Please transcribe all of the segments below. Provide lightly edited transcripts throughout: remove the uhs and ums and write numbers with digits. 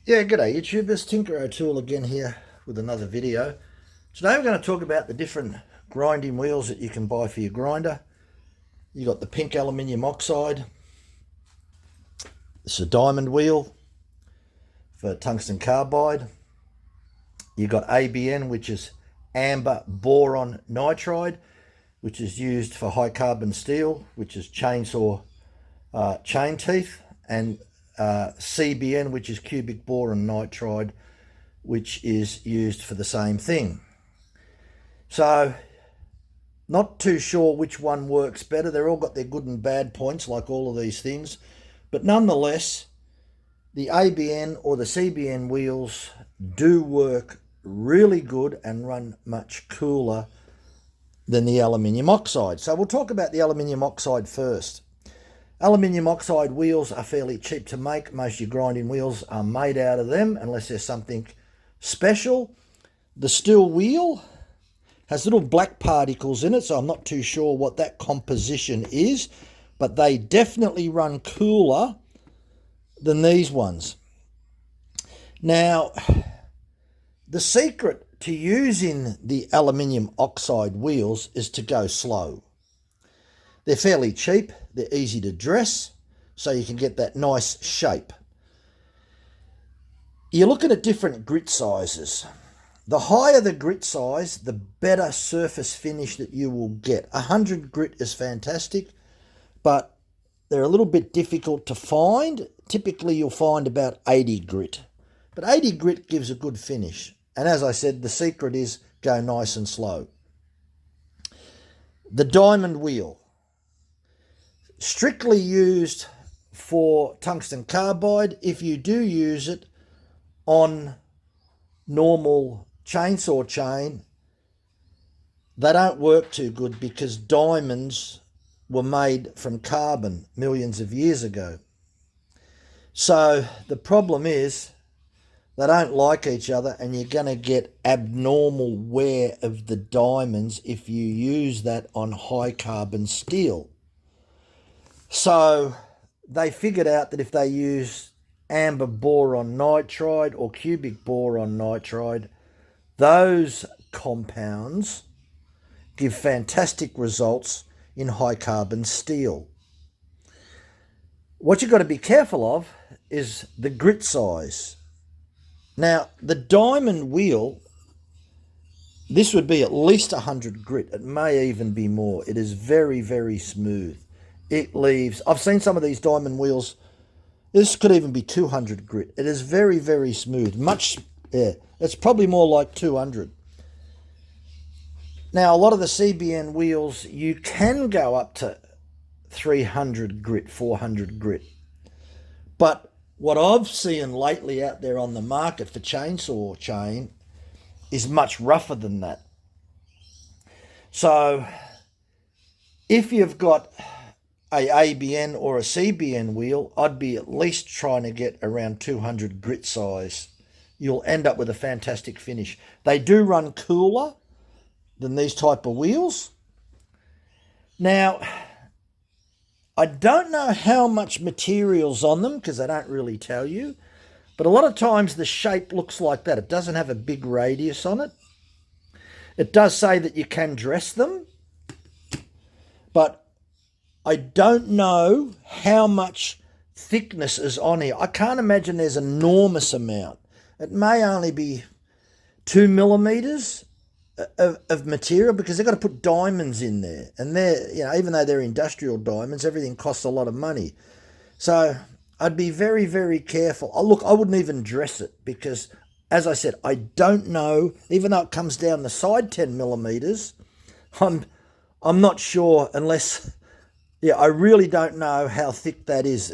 Yeah, g'day YouTubers, Tinker O'Toole again here with another video. Today we're going to talk about the different grinding wheels that you can buy for your grinder. You got the pink aluminium oxide. It's a diamond wheel for tungsten carbide. You got ABN, which is amber boron nitride, which is used for high carbon steel, which is chainsaw chain teeth, and CBN, which is cubic boron nitride, which is used for the same thing. So, not too sure which one works better. They're all got their good and bad points, like all of these things. But nonetheless, the ABN or the CBN wheels do work really good and run much cooler than the aluminium oxide. So we'll talk about the aluminium oxide first. Aluminium oxide wheels are fairly cheap to make. Most of your grinding wheels are made out of them unless there's something special. The steel wheel has little black particles in it, so I'm not too sure what that composition is, but they definitely run cooler than these ones. Now, the secret to using the aluminium oxide wheels is to go slow. They're fairly cheap, they're easy to dress, so you can get that nice shape. You're looking at different grit sizes. The higher the grit size, the better surface finish that you will get. 100 grit is fantastic, but they're a little bit difficult to find. Typically you'll find about 80 grit. But 80 grit gives a good finish. And as I said, the secret is go nice and slow. The diamond wheel. Strictly used for tungsten carbide. If you do use it on normal chainsaw chain, they don't work too good because diamonds were made from carbon millions of years ago. So the problem is they don't like each other, and you're going to get abnormal wear of the diamonds if you use that on high carbon steel. So they figured out that if they use amber boron nitride or cubic boron nitride, those compounds give fantastic results in high carbon steel. What you've got to be careful of is the grit size. Now, the diamond wheel, this would be at least 100 grit. It may even be more. It is very, very smooth. It leaves, I've seen some of these diamond wheels, this could even be 200 grit. It is very, very smooth. It's probably more like 200. Now, a lot of the CBN wheels, you can go up to 300 grit, 400 grit. But what I've seen lately out there on the market for chainsaw chain is much rougher than that. So, if you've got a ABN or a CBN wheel, I'd be at least trying to get around 200 grit size. You'll end up with a fantastic finish. They do run cooler than these type of wheels. Now, I don't know how much material's on them because they don't really tell you, but a lot of times the shape looks like that. It doesn't have a big radius on it. It does say that you can dress them, but I don't know how much thickness is on here. I can't imagine there's an enormous amount. It may only be 2 millimeters of material because they've got to put diamonds in there. And they're, even though they're industrial diamonds, everything costs a lot of money. So I'd be very, very careful. Look, I wouldn't even dress it because, as I said, I don't know, even though it comes down the side 10 millimeters, I'm not sure unless... I really don't know how thick that is.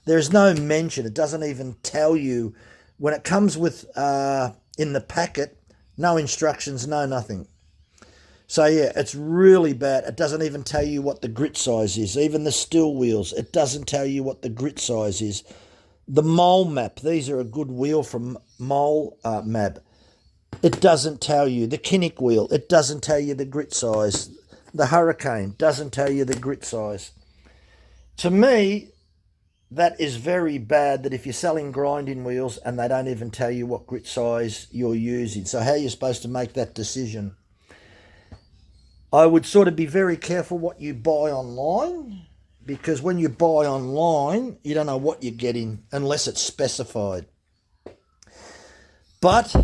There's no mention. It doesn't even tell you. When it comes with in the packet, no instructions, no nothing. So it's really bad. It doesn't even tell you what the grit size is. Even the steel wheels, it doesn't tell you what the grit size is. The mole map, these are a good wheel from mole map. It doesn't tell you. The Kinnick wheel, it doesn't tell you the grit size. The Hurricane doesn't tell you the grit size. To me, that is very bad, that if you're selling grinding wheels and they don't even tell you what grit size you're using. So how are you supposed to make that decision? I would sort of be very careful what you buy online, because when you buy online, you don't know what you're getting unless it's specified. But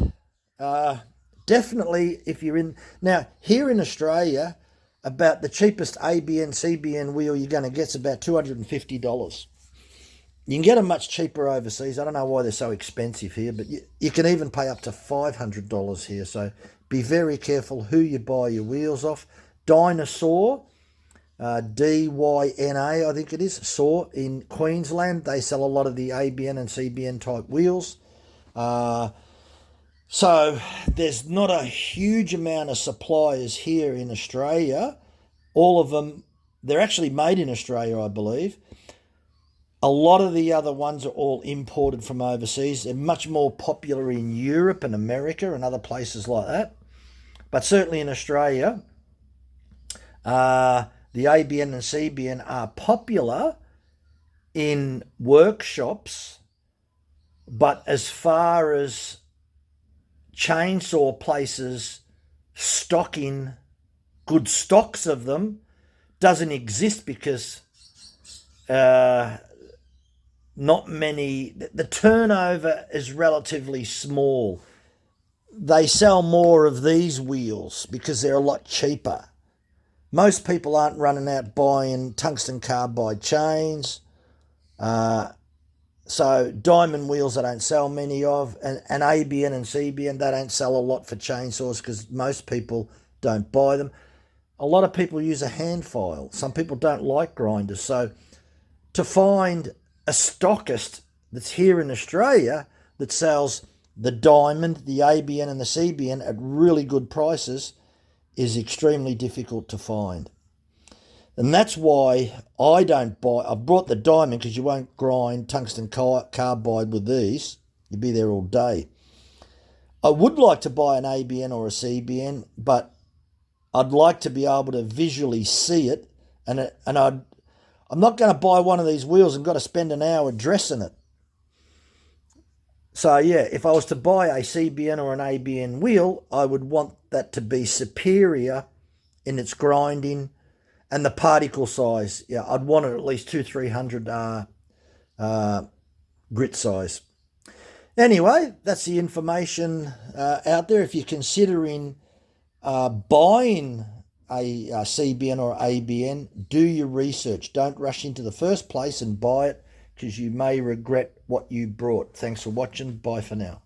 definitely if you're in... Now, here in Australia, about the cheapest ABN, CBN wheel you're going to get is about $250. You can get them much cheaper overseas. I don't know why they're so expensive here, but you can even pay up to $500 here. So be very careful who you buy your wheels off. Dinosaur, DYNA, I think it is, Saw in Queensland. They sell a lot of the ABN and CBN type wheels. So there's not a huge amount of suppliers here in Australia. All of them, they're actually made in Australia, I believe. A lot of the other ones are all imported from overseas. They're much more popular in Europe and America and other places like that. But certainly in Australia, the ABN and CBN are popular in workshops. But as far as chainsaw places stocking good stocks of them, doesn't exist, because not many, the turnover is relatively small. They sell more of these wheels because they're a lot cheaper. Most people aren't running out buying tungsten carbide chains. So diamond wheels they don't sell many of, and ABN and CBN, they don't sell a lot for chainsaws because most people don't buy them. A lot of people use a hand file. Some people don't like grinders. So to find a stockist that's here in Australia that sells the diamond, the ABN and the CBN at really good prices is extremely difficult to find. And that's why I don't buy... I've brought the diamond because you won't grind tungsten carbide with these. You'd be there all day. I would like to buy an ABN or a CBN, but I'd like to be able to visually see it, and I'm not going to buy one of these wheels and got to spend an hour dressing it. So yeah, if I was to buy a CBN or an ABN wheel, I would want that to be superior in its grinding and the particle size. Yeah, I'd want it at least 200-300 grit size. Anyway, that's the information out there. If you're considering buying a CBN or ABN, do your research. Don't rush into the first place and buy it, because you may regret what you bought. Thanks for watching. Bye for now.